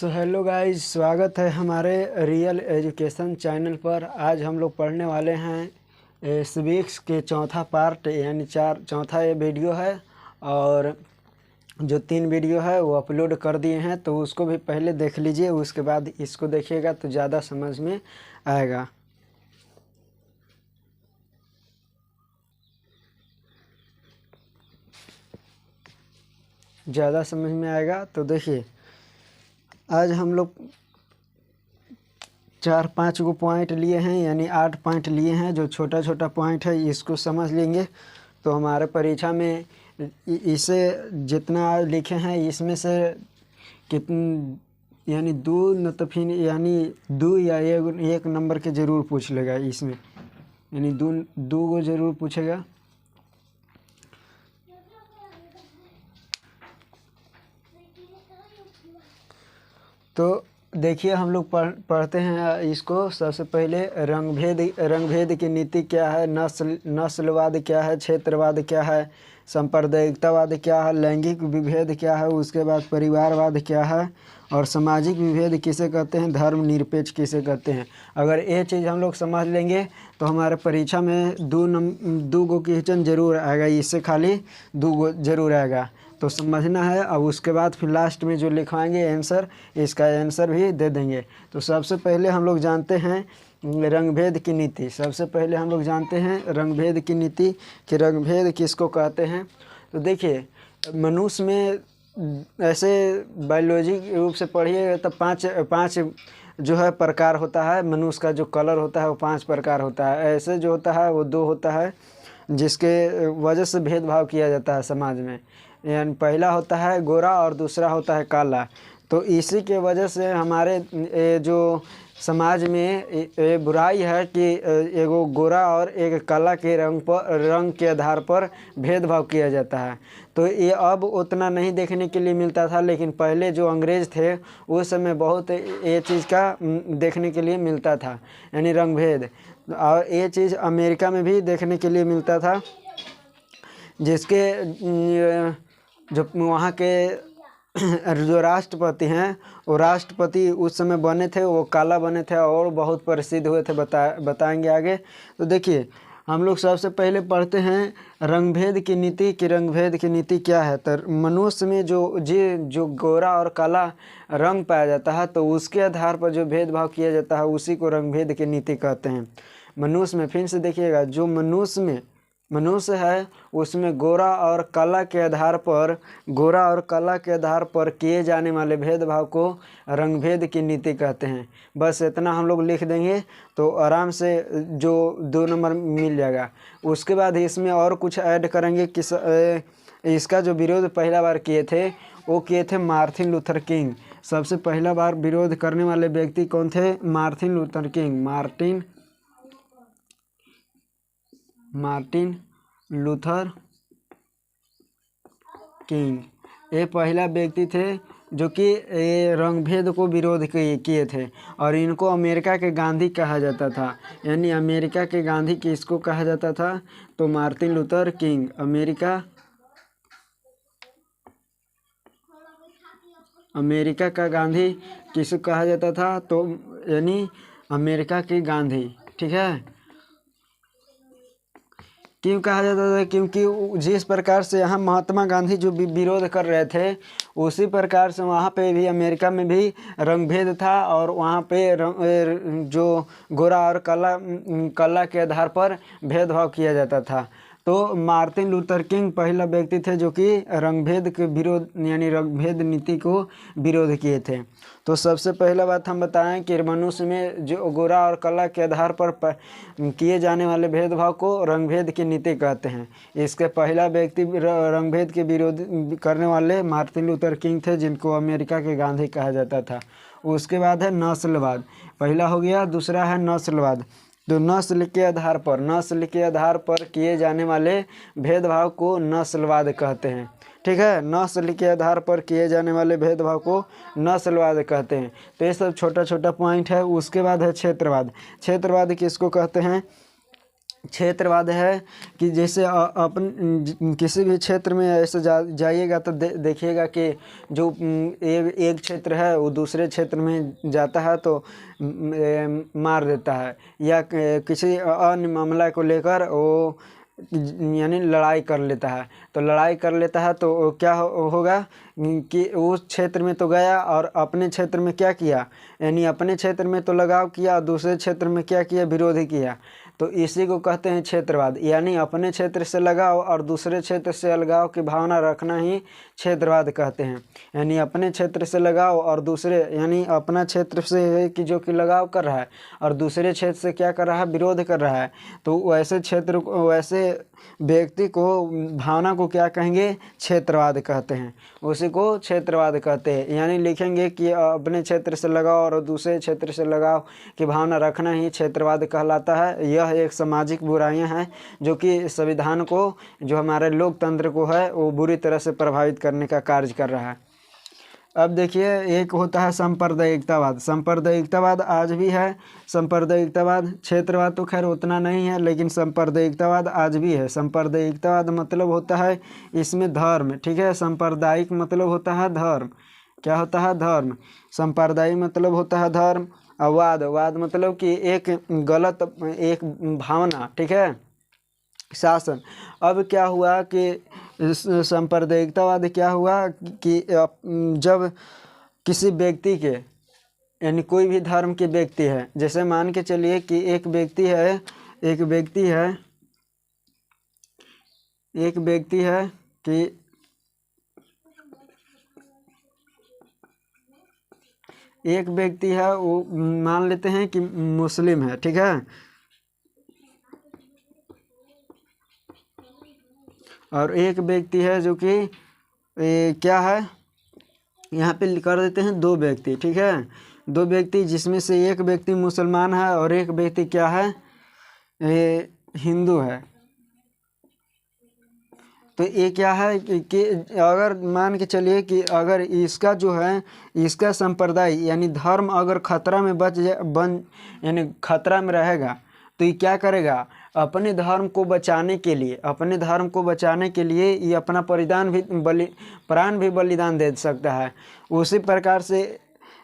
So hello guys, स्वागत है हमारे रियल एजुकेशन चैनल पर। आज हम लोग पढ़ने वाले हैं सिविक्स के चौथा पार्ट यानी चौथा ये वीडियो है। और जो 3 वीडियो है वो अपलोड कर दिए हैं, तो उसको भी पहले देख लीजिए, उसके बाद इसको देखिएगा तो ज़्यादा समझ में आएगा। तो देखिए, आज हम लोग 4-5 गो पॉइंट लिए हैं, यानी 8 पॉइंट लिए हैं। जो छोटा छोटा पॉइंट है इसको समझ लेंगे तो हमारे परीक्षा में इसे जितना लिखे हैं इसमें से कितन यानी 2 न तो फिर यानी 2 या 1 नंबर के ज़रूर पूछ लेगा इसमें, यानी 2 गो ज़रूर पूछेगा। तो देखिए, हम लोग पढ़ते हैं इसको। सबसे पहले रंगभेद की नीति क्या है, नस्लवाद क्या है, क्षेत्रवाद क्या है, सांप्रदायिकतावाद क्या है, लैंगिक विभेद क्या है, उसके बाद परिवारवाद क्या है, और सामाजिक विभेद किसे कहते हैं, धर्मनिरपेक्ष किसे कहते हैं। अगर ये चीज़ हम लोग समझ लेंगे तो हमारे परीक्षा में 2 गो क्वेश्चन जरूर आएगा, इससे खाली 2 गो जरूर आएगा, तो समझना है। अब उसके बाद फिर लास्ट में जो लिखवाएंगे आंसर, इसका आंसर भी दे देंगे। तो सबसे पहले हम लोग जानते हैं रंगभेद की नीति। कि रंगभेद किसको कहते हैं। तो देखिए, मनुष्य में ऐसे बायोलॉजी रूप से पढ़िए तो 5 जो है प्रकार होता है। मनुष्य का जो कलर होता है वो 5 प्रकार होता है। ऐसे जो होता है वो 2 होता है जिसके वजह से भेदभाव किया जाता है समाज में। यानी पहला होता है गोरा और दूसरा होता है काला। तो इसी के वजह से हमारे जो समाज में बुराई है कि एगो गोरा और एक काला के रंग के आधार पर भेदभाव किया जाता है। तो ये अब उतना नहीं देखने के लिए मिलता था, लेकिन पहले जो अंग्रेज़ थे उस समय बहुत ये चीज़ का देखने के लिए मिलता था, यानी रंगभेद। और ये चीज़ अमेरिका में भी देखने के लिए मिलता था, जिसके जो वहाँ के जो राष्ट्रपति हैं, वो राष्ट्रपति उस समय बने थे, वो काला बने थे और बहुत प्रसिद्ध हुए थे। बताएंगे आगे। तो देखिए, हम लोग सबसे पहले पढ़ते हैं रंगभेद की नीति। कि रंगभेद की नीति क्या है। तो मनुष्य में जो गोरा और काला रंग पाया जाता है, तो उसके आधार पर जो भेदभाव किया जाता है उसी को रंगभेद की नीति कहते हैं। मनुष्य में फिर से देखिएगा, जो मनुष्य है उसमें गोरा और काला के आधार पर किए जाने वाले भेदभाव को रंगभेद की नीति कहते हैं। बस इतना हम लोग लिख देंगे तो आराम से जो 2 नंबर मिल जाएगा। उसके बाद इसमें और कुछ ऐड करेंगे कि इसका जो विरोध पहला बार किए थे वो किए थे मार्टिन लूथर किंग। सबसे पहला बार विरोध करने वाले व्यक्ति कौन थे? Martin Luther king. Martin Luther king ये पहला व्यक्ति थे जो कि ये रंगभेद को विरोध किए थे। और इनको अमेरिका के गांधी कहा जाता था। यानी अमेरिका के गांधी किसको कहा जाता था? तो मार्टिन लूथर किंग। अमेरिका का गांधी किसको कहा जाता था? तो यानी अमेरिका के गांधी। ठीक है, क्यों कहा जाता था? क्योंकि जिस प्रकार से यहाँ महात्मा गांधी जो विरोध कर रहे थे, उसी प्रकार से वहाँ पे भी अमेरिका में भी रंगभेद था। और वहाँ पे जो गोरा और काला के आधार पर भेदभाव किया जाता था। तो मार्टिन लूथर किंग पहला व्यक्ति थे जो कि रंगभेद के विरोध यानी रंगभेद नीति को विरोध किए थे। तो सबसे पहला बात हम बताएं कि मनुष्य में जो गोरा और काला के आधार पर किए जाने वाले भेदभाव को रंगभेद की नीति कहते हैं। इसके पहला व्यक्ति रंगभेद के विरोध करने वाले मार्टिन लूथर किंग थे, जिनको अमेरिका के गांधी कहा जाता था। उसके बाद है नस्लवाद। पहला हो गया। दूसरा है नस्लवाद। तो नस्ल के आधार पर किए जाने वाले भेदभाव को नस्लवाद कहते हैं। ठीक है, नस्ल के आधार पर किए जाने वाले भेदभाव को नस्लवाद कहते हैं। तो ये सब छोटा छोटा पॉइंट है। उसके बाद है क्षेत्रवाद। क्षेत्रवाद किसको कहते हैं? क्षेत्रवाद है कि जैसे अपन किसी भी क्षेत्र में ऐसे जाइएगा तो देखिएगा कि जो एक क्षेत्र है वो दूसरे क्षेत्र में जाता है तो मार देता है, या किसी अन्य मामला को लेकर वो यानी लड़ाई कर लेता है। तो लड़ाई कर लेता है तो क्या होगा कि उस क्षेत्र में तो गया और अपने क्षेत्र में क्या किया, यानी अपने क्षेत्र में तो लगाव किया और दूसरे क्षेत्र में क्या किया, विरोधी किया। तो इसी को कहते हैं क्षेत्रवाद, यानी अपने क्षेत्र से लगाव और दूसरे क्षेत्र से अलगाव की भावना रखना ही क्षेत्रवाद कहते हैं। यानी अपने क्षेत्र से लगाव और दूसरे, यानी अपना क्षेत्र से कि जो कि लगाव कर रहा है और दूसरे क्षेत्र से क्या कर रहा है, विरोध कर रहा है। तो वैसे क्षेत्र, वैसे व्यक्ति को, भावना को क्या कहेंगे, क्षेत्रवाद कहते हैं, उसी को क्षेत्रवाद कहते हैं। यानी लिखेंगे कि अपने क्षेत्र से लगाव और दूसरे क्षेत्र से लगाव की भावना रखना ही क्षेत्रवाद कहलाता है। यह एक सामाजिक बुराइयां हैं जो कि संविधान को, जो हमारे लोकतंत्र को है, वो बुरी तरह से प्रभावित करने का कार्य कर रहा है। अब देखिए, एक होता है सांप्रदायिकतावाद। सांप्रदायिकतावाद आज भी है। सांप्रदायिकतावाद, क्षेत्रवाद तो खैर उतना नहीं है, लेकिन सांप्रदायिकतावाद आज भी है। सांप्रदायिकतावाद मतलब होता है इसमें धर्म, ठीक है। सांप्रदायिक मतलब होता है धर्म, क्या होता है, धर्म। सांप्रदायिक मतलब होता है धर्म। वाद, वाद मतलब कि एक गलत, एक भावना, ठीक है, शासन। अब क्या हुआ कि सांप्रदायिकतावाद क्या हुआ कि जब किसी व्यक्ति के, यानी कोई भी धर्म के व्यक्ति है, जैसे मान के चलिए कि एक व्यक्ति है कि एक व्यक्ति है, वो मान लेते हैं कि मुस्लिम है, ठीक है, और एक व्यक्ति है जो कि क्या है, यहाँ पे कर देते हैं दो व्यक्ति, ठीक है, दो व्यक्ति, जिसमें से एक व्यक्ति मुसलमान है और एक व्यक्ति क्या है, हिंदू है। तो ये क्या है कि अगर मान के चलिए कि अगर इसका जो है, इसका संप्रदाय यानी धर्म अगर खतरा में यानी खतरा में रहेगा, तो ये क्या करेगा, अपने धर्म को बचाने के लिए ये अपना प्राण भी बलिदान दे सकता है। उसी प्रकार से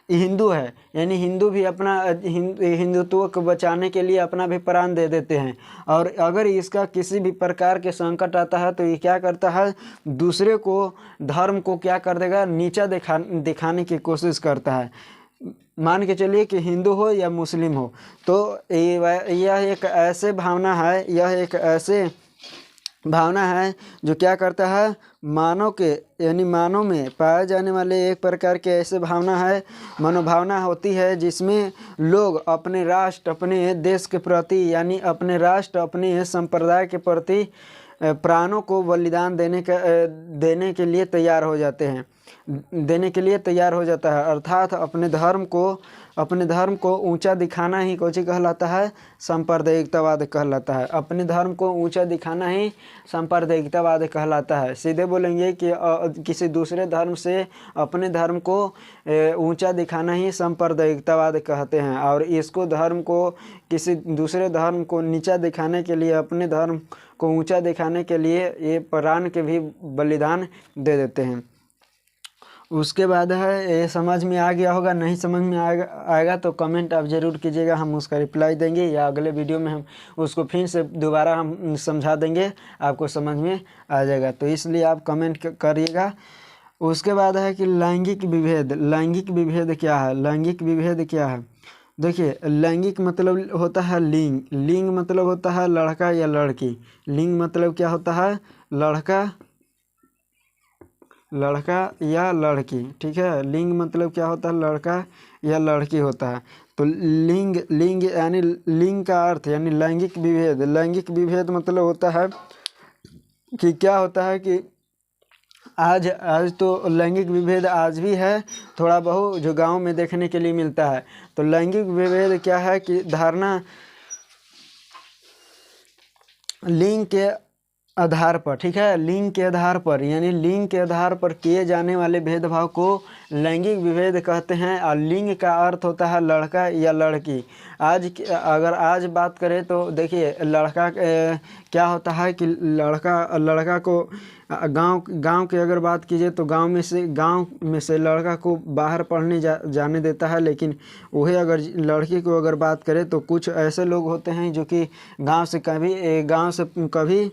हिंदू है, यानी हिंदू भी अपना हिंदुत्व को बचाने के लिए अपना भी प्राण दे देते हैं। और अगर इसका किसी भी प्रकार के संकट आता है तो ये क्या करता है, दूसरे को, धर्म को क्या कर देगा, नीचा दिखाने की कोशिश करता है। मान के चलिए कि हिंदू हो या मुस्लिम हो, तो यह एक ऐसे भावना है जो क्या करता है, मानव के, यानी मानव में पाए जाने वाले एक प्रकार के ऐसे भावना है, मनोभावना होती है, जिसमें लोग अपने राष्ट्र, अपने देश के प्रति, यानी अपने राष्ट्र, अपने संप्रदाय के प्रति प्राणों को बलिदान देने के लिए तैयार हो जाते हैं, अर्थात अपने धर्म को ऊंचा दिखाना ही कौन कहलाता है, सांप्रदायिकतावाद कहलाता है। अपने धर्म को ऊंचा दिखाना ही सांप्रदायिकतावाद कहलाता है। सीधे बोलेंगे कि किसी दूसरे धर्म से अपने धर्म को ऊंचा दिखाना ही सांप्रदायिकतावाद कहते हैं, और इसको, धर्म को किसी दूसरे धर्म को नीचा दिखाने के लिए, अपने धर्म को ऊंचा दिखाने के लिए ये प्राण के भी बलिदान दे देते हैं। उसके बाद है, ये समझ में आ गया होगा, नहीं समझ में आएगा तो कमेंट आप ज़रूर कीजिएगा, हम उसका रिप्लाई देंगे, या अगले वीडियो में हम उसको फिर से दोबारा हम समझा देंगे, आपको समझ में आ जाएगा। तो इसलिए आप कमेंट करिएगा। उसके बाद है कि लैंगिक विभेद। लैंगिक विभेद क्या है? लैंगिक विभेद क्या है? देखिए, लैंगिक मतलब होता है लिंग। लिंग मतलब होता है लड़का या लड़की। लिंग मतलब क्या होता है? लड़का या लड़की, ठीक है। लिंग मतलब क्या होता है? लड़का या लड़की होता है। तो लिंग यानी लिंग का अर्थ यानी लैंगिक विभेद। लैंगिक विभेद मतलब होता है कि क्या होता है कि आज तो लैंगिक विभेद आज भी है, थोड़ा बहुत जो गांव में देखने के लिए मिलता है। तो लैंगिक विभेद क्या है कि धारणा लिंग के आधार पर, ठीक है, लिंग के आधार पर, यानी लिंग के आधार पर किए जाने वाले भेदभाव को लैंगिक विभेद कहते हैं। और लिंग का अर्थ होता है लड़का या लड़की। अगर आज बात करें तो देखिए लड़का क्या होता है कि लड़का को गांव की अगर बात कीजिए तो गांव में से लड़का को बाहर पढ़ने जाने देता है। लेकिन वही अगर लड़की को अगर बात करें तो कुछ ऐसे लोग होते हैं जो कि गांव से कभी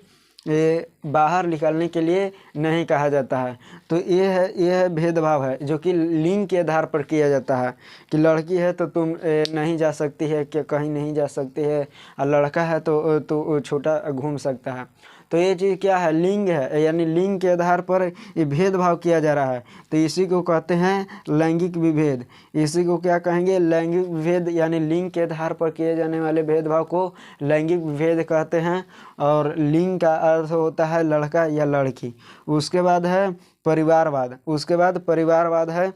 बाहर निकलने के लिए नहीं कहा जाता है। तो ये है भेदभाव है जो कि लिंग के आधार पर किया जाता है कि लड़की है तो तुम नहीं जा सकती है, कि कहीं नहीं जा सकती है, और लड़का है तो छोटा घूम सकता है। तो ये चीज़ क्या है, लिंग है, यानी लिंग के आधार पर ये भेदभाव किया जा रहा है। तो इसी को कहते हैं लैंगिक विभेद। इसी को क्या कहेंगे, लैंगिक विभेद, यानी लिंग के आधार पर किए जाने वाले भेदभाव को लैंगिक विभेद कहते हैं। और लिंग का अर्थ होता है लड़का या लड़की। उसके बाद है परिवारवाद। परिवारवाद है,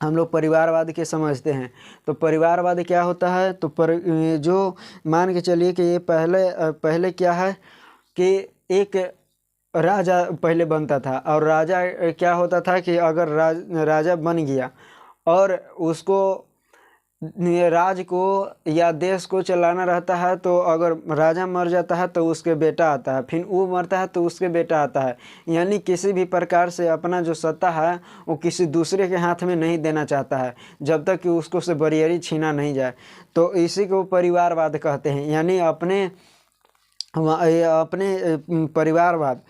हम लोग परिवारवाद के समझते हैं। तो परिवारवाद क्या होता है, तो जो मान के चलिए कि ये पहले क्या है कि एक राजा पहले बनता था, और राजा क्या होता था कि अगर राजा बन गया और उसको राज को या देश को चलाना रहता है, तो अगर राजा मर जाता है तो उसके बेटा आता है, फिर वो मरता है तो उसके बेटा आता है। यानी किसी भी प्रकार से अपना जो सत्ता है वो किसी दूसरे के हाथ में नहीं देना चाहता है जब तक कि उसको से बरियारी छीना नहीं जाए। तो इसी को परिवारवाद कहते हैं, यानी अपने परिवारवाद,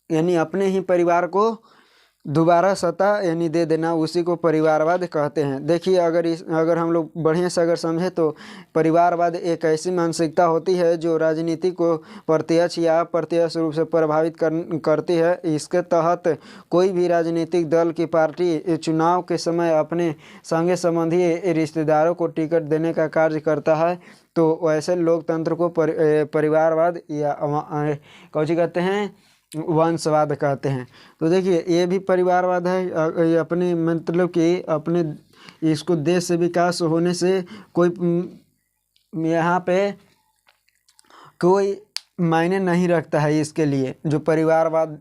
यानी अपने ही परिवार को दोबारा सत्ता यानी दे देना, उसी को परिवारवाद कहते हैं। देखिए अगर हम लोग बढ़िया से अगर समझे तो परिवारवाद एक ऐसी मानसिकता होती है जो राजनीति को प्रत्यक्ष या अप्रत्यक्ष रूप से प्रभावित करती है। इसके तहत कोई भी राजनीतिक दल की पार्टी चुनाव के समय अपने संगे संबंधी रिश्तेदारों को टिकट देने का कार्य करता है। तो ऐसे लोकतंत्र को परिवारवाद या कौन कहते हैं, वंशवाद कहते हैं। तो देखिए ये भी परिवारवाद है। ये अपने मतलब कि अपने इसको देश से विकास होने से यहाँ पे कोई मायने नहीं रखता है इसके लिए, जो परिवारवाद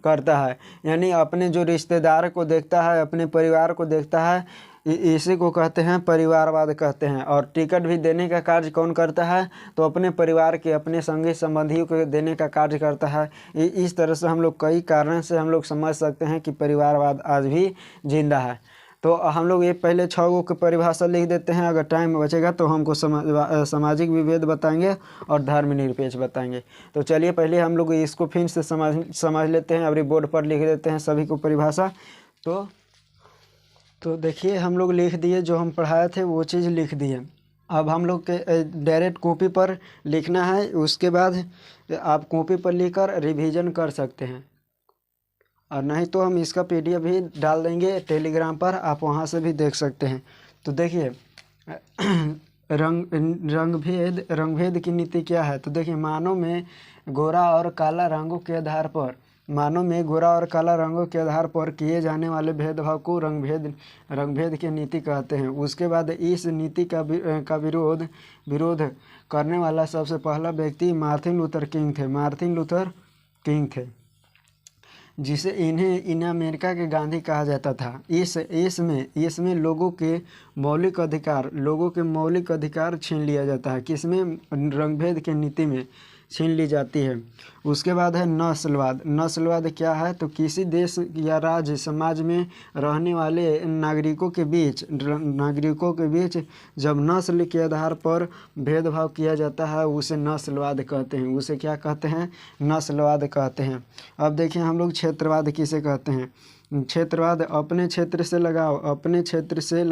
करता है, यानी अपने जो रिश्तेदार को देखता है, अपने परिवार को देखता है, इसी को कहते हैं परिवारवाद कहते हैं। और टिकट भी देने का कार्य कौन करता है, तो अपने परिवार के अपने संगी संबंधियों को देने का कार्य करता है। इस तरह से हम लोग कई कारण से हम लोग समझ सकते हैं कि परिवारवाद आज भी जिंदा है। तो हम लोग ये पहले 6 गो की परिभाषा लिख देते हैं, अगर टाइम बचेगा तो हमको सामाजिक विभेद बताएंगे और धर्मनिरपेक्ष बताएंगे। तो चलिए पहले हम लोग इसको फिर से समझ लेते हैं, अभी बोर्ड पर लिख देते हैं सभी को परिभाषा। तो देखिए हम लोग लिख दिए, जो हम पढ़ाए थे वो चीज़ लिख दिए। अब हम लोग के डायरेक्ट कॉपी पर लिखना है, उसके बाद आप कॉपी पर लिखकर रिवीजन कर सकते हैं, और नहीं तो हम इसका PDF भी डाल देंगे टेलीग्राम पर, आप वहां से भी देख सकते हैं। तो देखिए रंगभेद की नीति क्या है। तो देखिए मानव में गोरा और काला रंगों के आधार पर किए जाने वाले भेदभाव को रंगभेद की नीति कहते हैं। उसके बाद इस नीति का विरोध करने वाला सबसे पहला व्यक्ति मार्टिन लूथर किंग थे, जिसे इन्हें अमेरिका के गांधी कहा जाता था। इसमें लोगों के मौलिक अधिकार छीन लिया जाता है। किसमें, रंगभेद की नीति में छीन ली जाती है। उसके बाद है नस्लवाद क्या है, तो किसी देश या राज्य समाज में रहने वाले नागरिकों के बीच जब नस्ल के आधार पर भेदभाव किया जाता है उसे नस्लवाद कहते हैं। उसे क्या कहते हैं, नस्लवाद कहते हैं। अब देखिए हम लोग क्षेत्रवाद किसे कहते हैं। क्षेत्रवाद अपने क्षेत्र से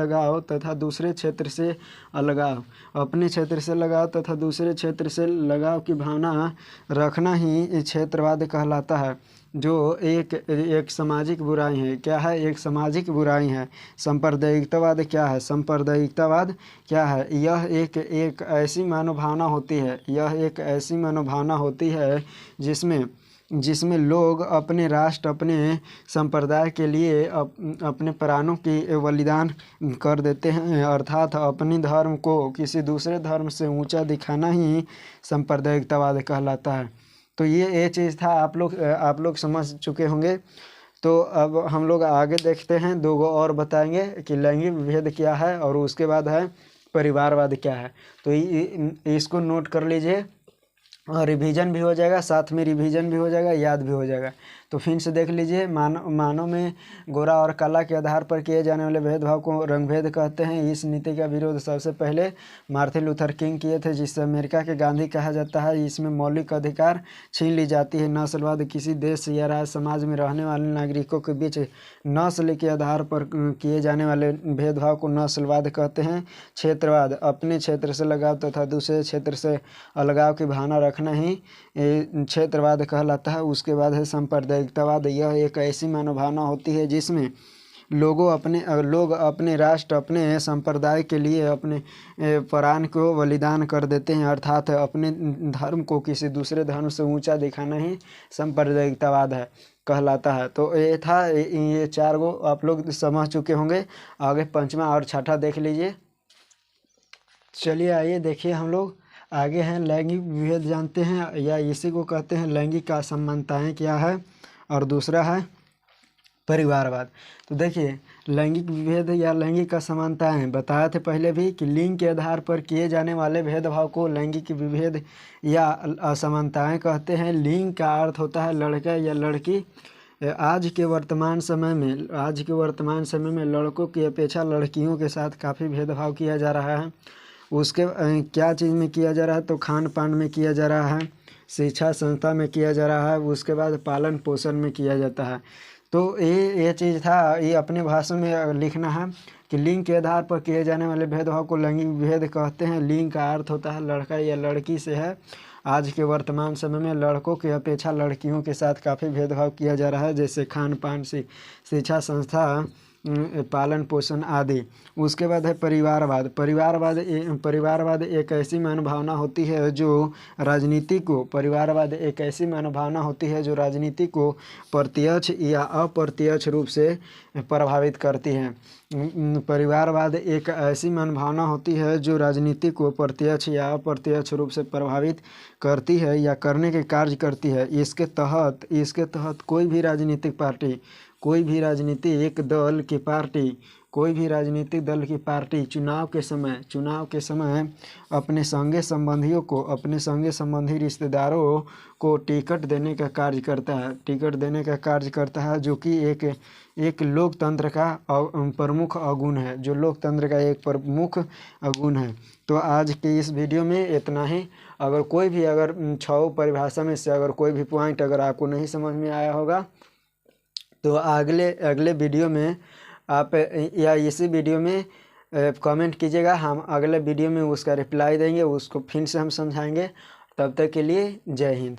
लगाओ तथा दूसरे क्षेत्र से अलगाव, अपने क्षेत्र से लगाओ तथा दूसरे क्षेत्र से लगाव की भावना रखना ही क्षेत्रवाद कहलाता है, जो एक सामाजिक बुराई है। क्या है, एक सामाजिक बुराई है। सांप्रदायिकतावाद क्या है, यह एक ऐसी मनोभावना होती है जिसमें लोग अपने राष्ट्र, अपने संप्रदाय के लिए अपने प्राणों की बलिदान कर देते हैं। अर्थात अपने धर्म को किसी दूसरे धर्म से ऊंचा दिखाना ही सांप्रदायिकतावाद कहलाता है। तो ये चीज़ था, आप लोग समझ चुके होंगे। तो अब हम लोग आगे देखते हैं, 2 और बताएंगे कि लैंगिक विभेद क्या है और उसके बाद है परिवारवाद क्या है। तो इसको नोट कर लीजिए और रिवीजन भी हो जाएगा, साथ में रिवीजन भी हो जाएगा, याद भी हो जाएगा। तो फिर से देख लीजिए, मानव में गोरा और काला के आधार पर किए जाने वाले भेदभाव को रंगभेद कहते हैं। इस नीति का विरोध सबसे पहले मार्टिन लूथर किंग किए थे, जिसे अमेरिका के गांधी कहा जाता है। इसमें मौलिक अधिकार छीन ली जाती है। नस्लवाद किसी देश या राज्य समाज में रहने वाले नागरिकों के बीच नस्ल के आधार पर किए जाने वाले भेदभाव को नस्लवाद कहते हैं। क्षेत्रवाद अपने क्षेत्र से लगाव तथा दूसरे क्षेत्र से अलगाव की भावना रखना ही क्षेत्रवाद कहलाता है। उसके बाद है सांप्रदायिकतावाद। यह एक ऐसी मनोभावना होती है जिसमें लोग अपने राष्ट्र, अपने संप्रदाय के लिए अपने प्राण को बलिदान कर देते हैं, अर्थात अपने धर्म को किसी दूसरे धर्म से ऊंचा दिखाना ही सांप्रदायिकतावाद है कहलाता है। तो ये था, ये 4 गो आप लोग समझ चुके होंगे। आगे 5वां और 6ठा देख लीजिए। चलिए आइए देखिए, हम लोग आगे हैं लैंगिक विभेद जानते हैं, या इसी को कहते हैं लैंगिक असमानताएं क्या है, और दूसरा है परिवारवाद। तो देखिए, लैंगिक विभेद या लैंगिक असमानताएं बताए थे पहले भी कि लिंग के आधार पर किए जाने वाले भेदभाव को लैंगिक विभेद या असमानताएं कहते हैं। लिंग का अर्थ होता है लड़का या लड़की। आज के वर्तमान समय में लड़कों की अपेक्षा लड़कियों के साथ काफ़ी भेदभाव किया जा रहा है। उसके क्या चीज़ में किया जा रहा है, तो खान पान में किया जा रहा है, शिक्षा संस्था में किया जा रहा है, उसके बाद पालन पोषण में किया जाता है। तो ये चीज़ था, ये अपने भाषा में लिखना है कि लिंग के आधार पर किए जाने वाले भेदभाव को लैंगिक विभेद कहते हैं। लिंग का अर्थ होता है लड़का या लड़की से है। आज के वर्तमान समय में लड़कों की अपेक्षा लड़कियों के साथ काफ़ी भेदभाव किया जा रहा है, जैसे खान पान, शिक्षा संस्था, पालन पोषण आदि। उसके बाद है परिवारवाद। परिवारवाद एक ऐसी मनोभावना होती है जो राजनीति को प्रत्यक्ष या अप्रत्यक्ष रूप से प्रभावित करती है। परिवारवाद एक ऐसी मनोभावना होती है जो राजनीति को प्रत्यक्ष या अप्रत्यक्ष रूप से प्रभावित करती है या करने के कार्य करती है। इसके तहत कोई भी राजनीतिक पार्टी चुनाव के समय अपने संगी संबंधी रिश्तेदारों को टिकट देने का कार्य करता है, जो कि एक लोकतंत्र का प्रमुख अवगुण है। तो आज के इस वीडियो में इतना ही। अगर 6 परिभाषा में से अगर कोई भी पॉइंट अगर आपको नहीं समझ में आया होगा, तो अगले वीडियो में आप या इसी वीडियो में कमेंट कीजिएगा। हम अगले वीडियो में उसका रिप्लाई देंगे, उसको फिर से हम समझाएंगे। तब तक के लिए जय हिंद।